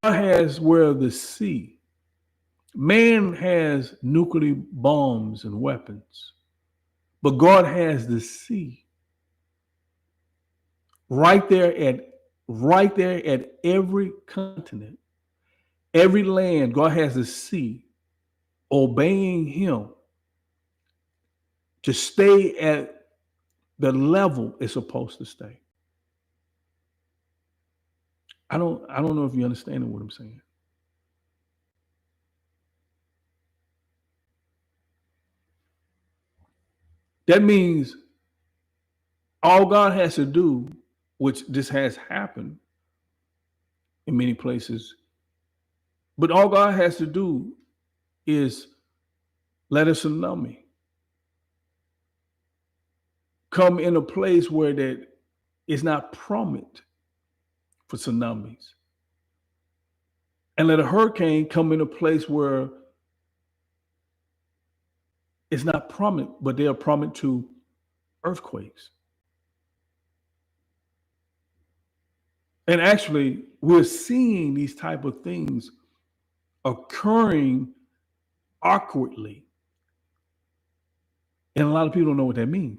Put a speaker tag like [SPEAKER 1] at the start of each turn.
[SPEAKER 1] God has where the sea. Man has nuclear bombs and weapons, but God has the sea right there at every continent, every land. God has the sea, obeying Him to stay at the level it's supposed to stay. I don't know if you understand what I'm saying. That means all God has to do, which this has happened in many places, but all God has to do is let a tsunami come in a place where that is not prominent for tsunamis, and let a hurricane come in a place where it's not prominent, but they are prominent to earthquakes. And actually, we're seeing these type of things occurring awkwardly, and a lot of people don't know what that means.